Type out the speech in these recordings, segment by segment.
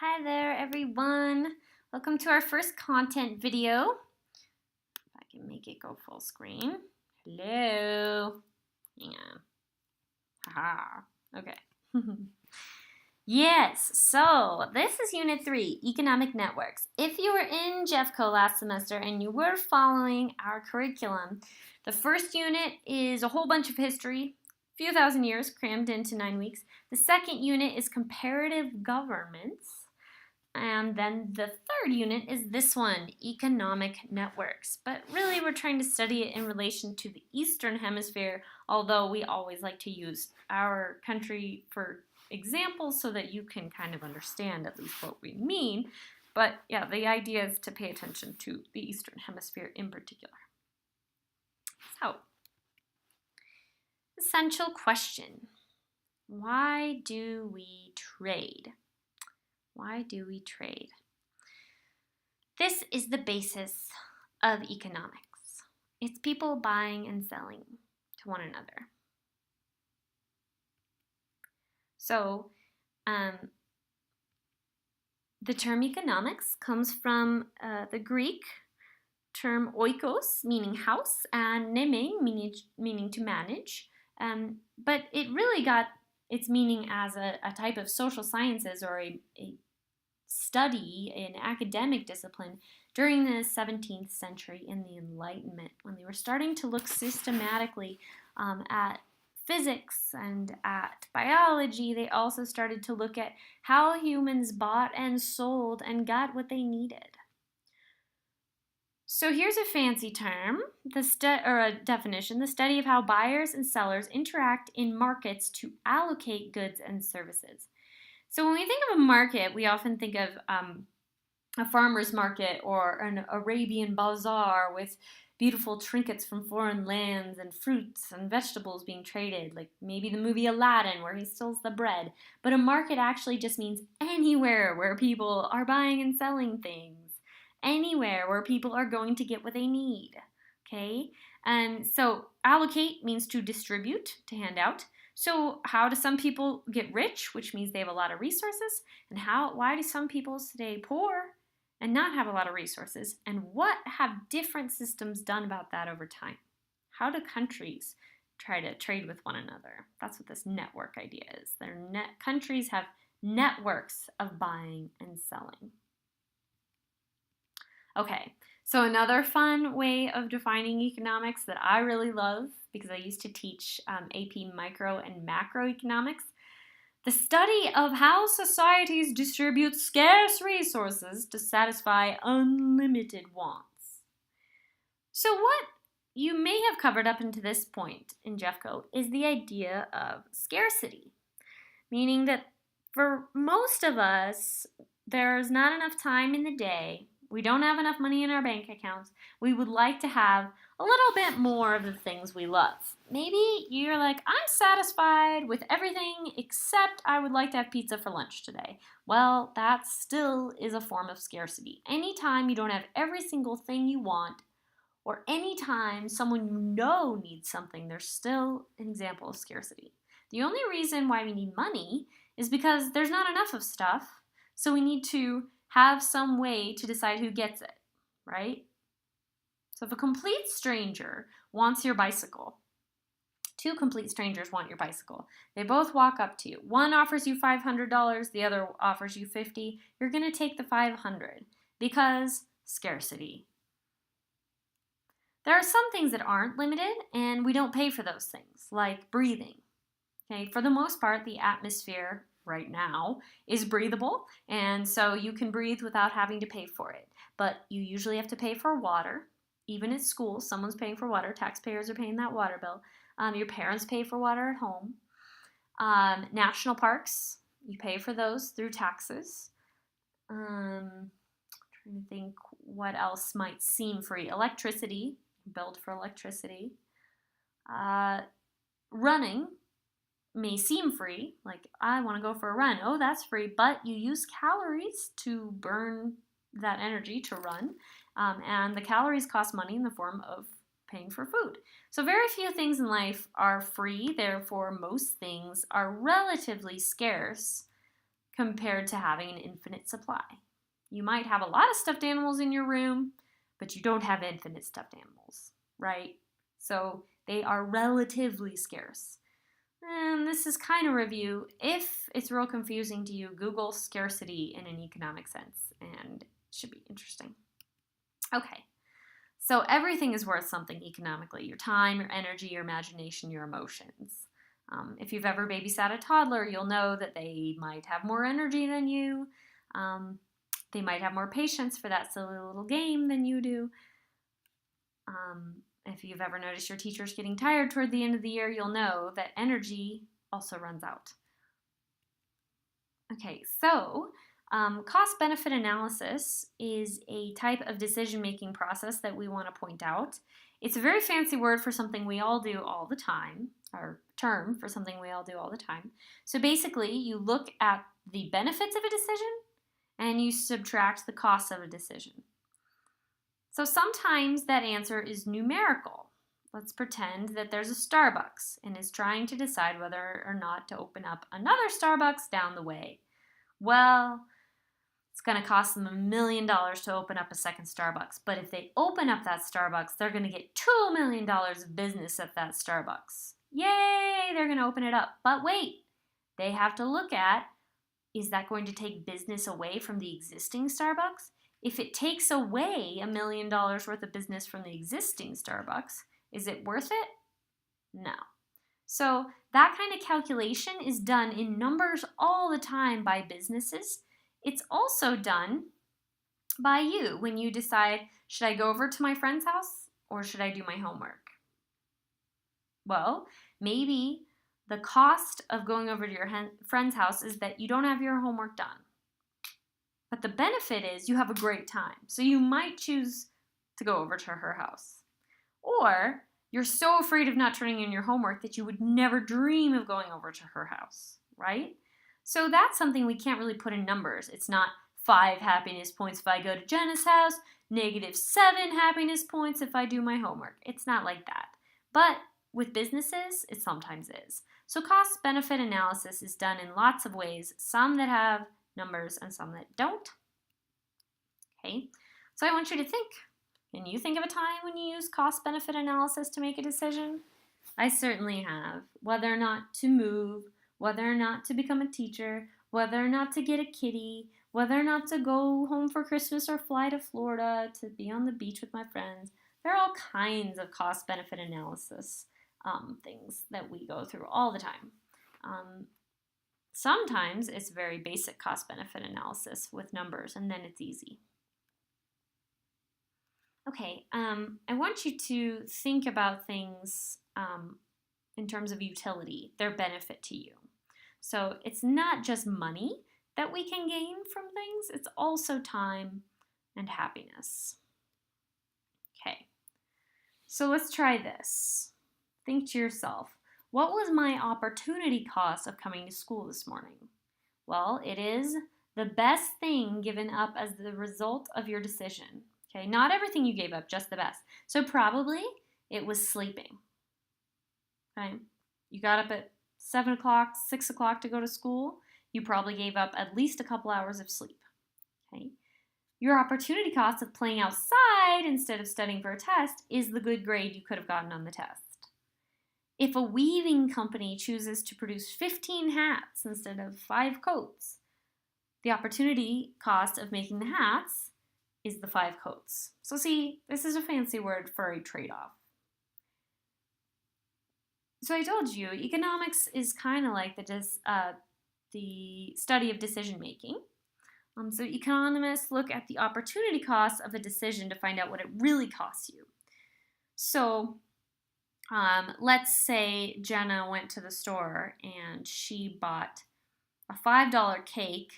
Hi there, everyone. Welcome to our first content video. If I can make it go full screen. Hello. Hang on. Haha. Okay. Yes, so this is Unit 3, Economic Networks. If you were in Jeffco last semester and you were following our curriculum, the first unit is a whole bunch of history, a few thousand years crammed into 9 weeks. The second unit is comparative governments. And then the third unit is this one, economic networks. But really we're trying to study it in relation to the Eastern Hemisphere, although we always like to use our country for examples so that you can kind of understand at least what we mean. But yeah, the idea is to pay attention to the Eastern Hemisphere in particular. So, essential question. Why do we trade? Why do we trade? This is the basis of economics. It's people buying and selling to one another. So, the term economics comes from the Greek term oikos, meaning house, and nemein, meaning to manage. But it really got its meaning as a type of social sciences or a study, an academic discipline during the 17th century in the Enlightenment, when they were starting to look systematically at physics and at biology. They also started to look at how humans bought and sold and got what they needed. So here's a fancy term, or a definition, the study of how buyers and sellers interact in markets to allocate goods and services. So when we think of a market, we often think of a farmer's market or an Arabian bazaar with beautiful trinkets from foreign lands and fruits and vegetables being traded, like maybe the movie Aladdin where he steals the bread. But a market actually just means anywhere where people are buying and selling things, anywhere where people are going to get what they need, okay? And so allocate means to distribute, to hand out. So how do some people get rich, which means they have a lot of resources? And why do some people stay poor and not have a lot of resources? And what have different systems done about that over time? How do countries try to trade with one another? That's what this network idea is. Countries have networks of buying and selling. Okay, so another fun way of defining economics that I really love, because I used to teach AP micro and macroeconomics, the study of how societies distribute scarce resources to satisfy unlimited wants. So what you may have covered up until this point in Jeffco is the idea of scarcity, meaning that for most of us, there's not enough time in the day. We don't have enough money in our bank accounts. We would like to have a little bit more of the things we love. Maybe you're like, I'm satisfied with everything except I would like to have pizza for lunch today. Well, that still is a form of scarcity. Anytime you don't have every single thing you want, or anytime someone you know needs something, there's still an example of scarcity. The only reason why we need money is because there's not enough of stuff, so we need to have some way to decide who gets it, right? So if a complete stranger wants your bicycle, two complete strangers want your bicycle. They both walk up to you. One offers you $500, the other offers you $50. You're going to take the $500 because scarcity. There are some things that aren't limited, and we don't pay for those things, like breathing. Okay, for the most part, the atmosphere right now is breathable, and so you can breathe without having to pay for it. But you usually have to pay for water. Even at school, someone's paying for water. Taxpayers are paying that water bill. Your parents pay for water at home. National parks, you pay for those through taxes. Trying to think what else might seem free. Electricity, billed for electricity. Running may seem free, like I want to go for a run. Oh, that's free, but you use calories to burn that energy to run, and the calories cost money in the form of paying for food. So very few things in life are free, therefore most things are relatively scarce compared to having an infinite supply. You might have a lot of stuffed animals in your room, but you don't have infinite stuffed animals, right? So they are relatively scarce. And this is kind of review. If it's real confusing to you, Google scarcity in an economic sense, and it should be interesting. Okay, so everything is worth something economically. Your time, your energy, your imagination, your emotions. If you've ever babysat a toddler, you'll know that they might have more energy than you. They might have more patience for that silly little game than you do. If you've ever noticed your teacher's getting tired toward the end of the year, you'll know that energy also runs out. Okay, so cost-benefit analysis is a type of decision-making process that we want to point out. It's a very fancy word for something we all do all the time, or term for something we all do all the time. So basically, you look at the benefits of a decision and you subtract the costs of a decision. So sometimes that answer is numerical. Let's pretend that there's a Starbucks and is trying to decide whether or not to open up another Starbucks down the way. Well, it's going to cost them $1 million to open up a second Starbucks. But if they open up that Starbucks, they're going to get $2 million of business at that Starbucks. Yay, they're going to open it up. But wait, they have to look at, is that going to take business away from the existing Starbucks? If it takes away $1 million worth of business from the existing Starbucks, is it worth it? No. So that kind of calculation is done in numbers all the time by businesses. It's also done by you when you decide, should I go over to my friend's house or should I do my homework? Well, maybe the cost of going over to your friend's house is that you don't have your homework done. But the benefit is you have a great time. So you might choose to go over to her house. Or you're so afraid of not turning in your homework that you would never dream of going over to her house, right? So that's something we can't really put in numbers. It's not 5 happiness points if I go to Jenna's house, -7 happiness points if I do my homework. It's not like that. But with businesses, it sometimes is. So cost-benefit analysis is done in lots of ways, some that have numbers and some that don't. Okay, so I want you to think. Can you think of a time when you use cost-benefit analysis to make a decision? I certainly have. Whether or not to move, whether or not to become a teacher, whether or not to get a kitty, whether or not to go home for Christmas or fly to Florida to be on the beach with my friends. There are all kinds of cost-benefit analysis things that we go through all the time. Sometimes it's very basic cost-benefit analysis with numbers, and then it's easy. Okay, I want you to think about things in terms of utility, their benefit to you. So it's not just money that we can gain from things, it's also time and happiness. Okay, so let's try this. Think to yourself, what was my opportunity cost of coming to school this morning? Well, it is the best thing given up as the result of your decision. Okay, not everything you gave up, just the best. So probably it was sleeping. Okay, you got up at 7 o'clock, 6 o'clock to go to school. You probably gave up at least a couple hours of sleep. Okay, your opportunity cost of playing outside instead of studying for a test is the good grade you could have gotten on the test. If a weaving company chooses to produce 15 hats instead of 5 coats, the opportunity cost of making the hats is the 5 coats. So see, this is a fancy word for a trade-off. So I told you, economics is kind of like the study of decision-making. So economists look at the opportunity cost of a decision to find out what it really costs you. So let's say Jenna went to the store and she bought a $5 cake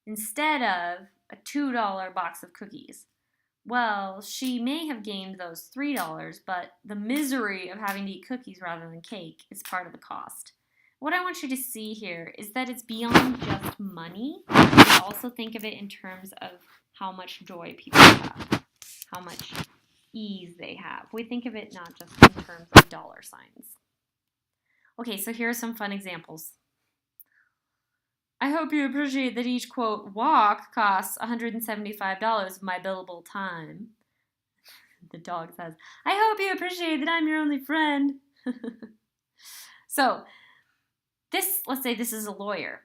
instead of a $2 box of cookies. Well, she may have gained those $3, but the misery of having to eat cookies rather than cake is part of the cost. What I want you to see here is that it's beyond just money. We also think of it in terms of how much joy people have, how much ease they have. We think of it not just in terms of dollar signs. Okay, so here are some fun examples. I hope you appreciate that each, quote, walk costs $175 of my billable time. The dog says, I hope you appreciate that I'm your only friend. So, let's say this is a lawyer.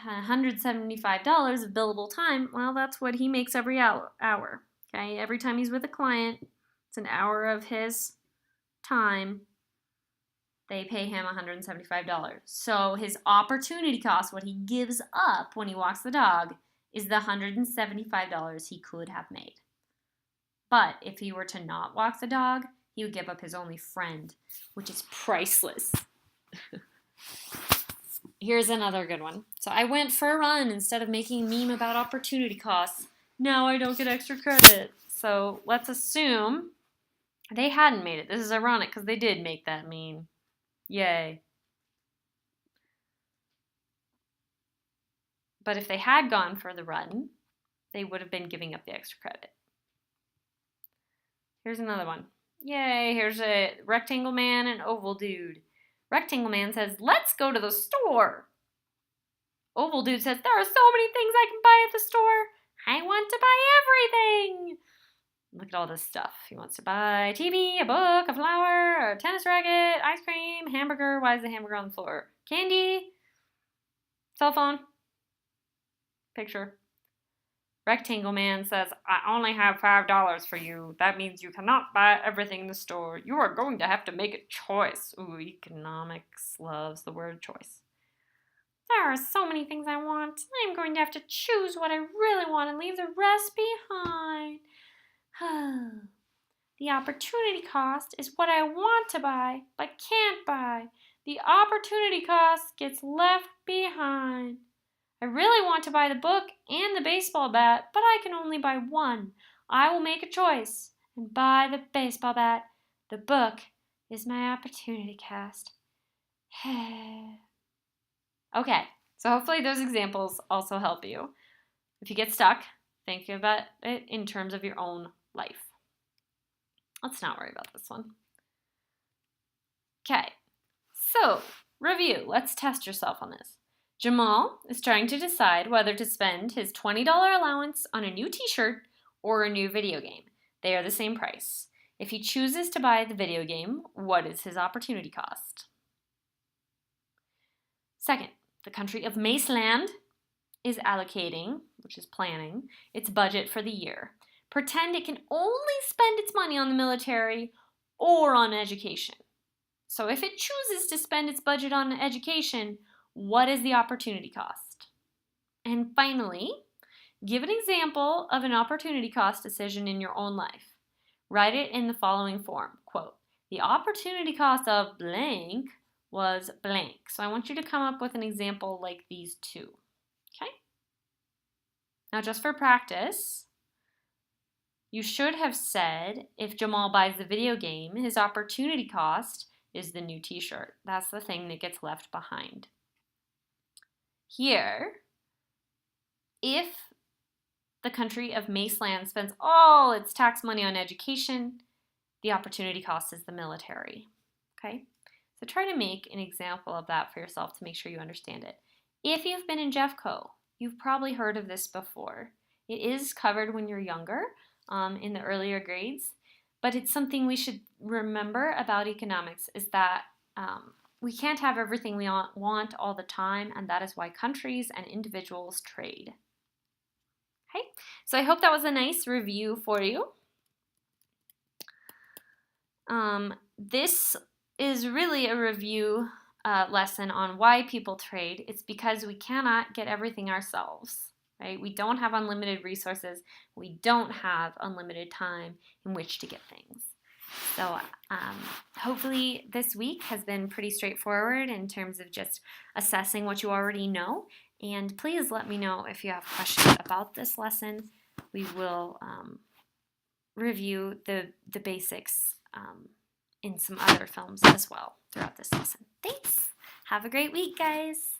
$175 of billable time, well, that's what he makes every hour. Okay, every time he's with a client, it's an hour of his time. They pay him $175. So his opportunity cost, what he gives up when he walks the dog, is the $175 he could have made. But if he were to not walk the dog, he would give up his only friend, which is priceless. Here's another good one. So I went for a run instead of making a meme about opportunity costs. Now I don't get extra credit. So let's assume they hadn't made it. This is ironic because they did make that meme. Yay. But if they had gone for the run, they would have been giving up the extra credit. Here's another one. Yay, here's a rectangle man and oval dude. Rectangle man says, let's go to the store. Oval dude says, there are so many things I can buy at the store. I want to buy everything. Look at all this stuff. He wants to buy a TV, a book, a flower, a tennis racket, ice cream, hamburger. Why is the hamburger on the floor? Candy, cell phone, picture. Rectangle man says, I only have $5 for you. That means you cannot buy everything in the store. You are going to have to make a choice. Ooh, economics loves the word choice. There are so many things I want. I'm going to have to choose what I really want and leave the rest behind. The opportunity cost is what I want to buy but can't buy. The opportunity cost gets left behind. I really want to buy the book and the baseball bat, but I can only buy one. I will make a choice and buy the baseball bat. The book is my opportunity cost. Okay, so hopefully those examples also help you. If you get stuck, think about it in terms of your own life. Let's not worry about this one. Okay, so review. Let's test yourself on this. Jamal is trying to decide whether to spend his $20 allowance on a new t-shirt or a new video game. They are the same price. If he chooses to buy the video game, what is his opportunity cost? Second, the country of Maceland is allocating, which is planning, its budget for the year. Pretend it can only spend its money on the military or on education. So if it chooses to spend its budget on education, what is the opportunity cost? And finally, give an example of an opportunity cost decision in your own life. Write it in the following form. Quote, the opportunity cost of blank was blank. So I want you to come up with an example like these two. Okay? Now just for practice, you should have said if Jamal buys the video game, his opportunity cost is the new t-shirt. That's the thing that gets left behind. Here, if the country of Maceland spends all its tax money on education, the opportunity cost is the military. Okay? So try to make an example of that for yourself to make sure you understand it. If you've been in Jeffco, you've probably heard of this before. It is covered when you're younger, in the earlier grades, but it's something we should remember about economics is that we can't have everything we want all the time, and that is why countries and individuals trade. Okay, so I hope that was a nice review for you. This is really a review lesson on why people trade. It's because we cannot get everything ourselves, right? We don't have unlimited resources. We don't have unlimited time in which to get things. So hopefully this week has been pretty straightforward in terms of just assessing what you already know. And please let me know if you have questions about this lesson. We will review the basics in some other films as well throughout this lesson. Thanks. Have a great week, guys.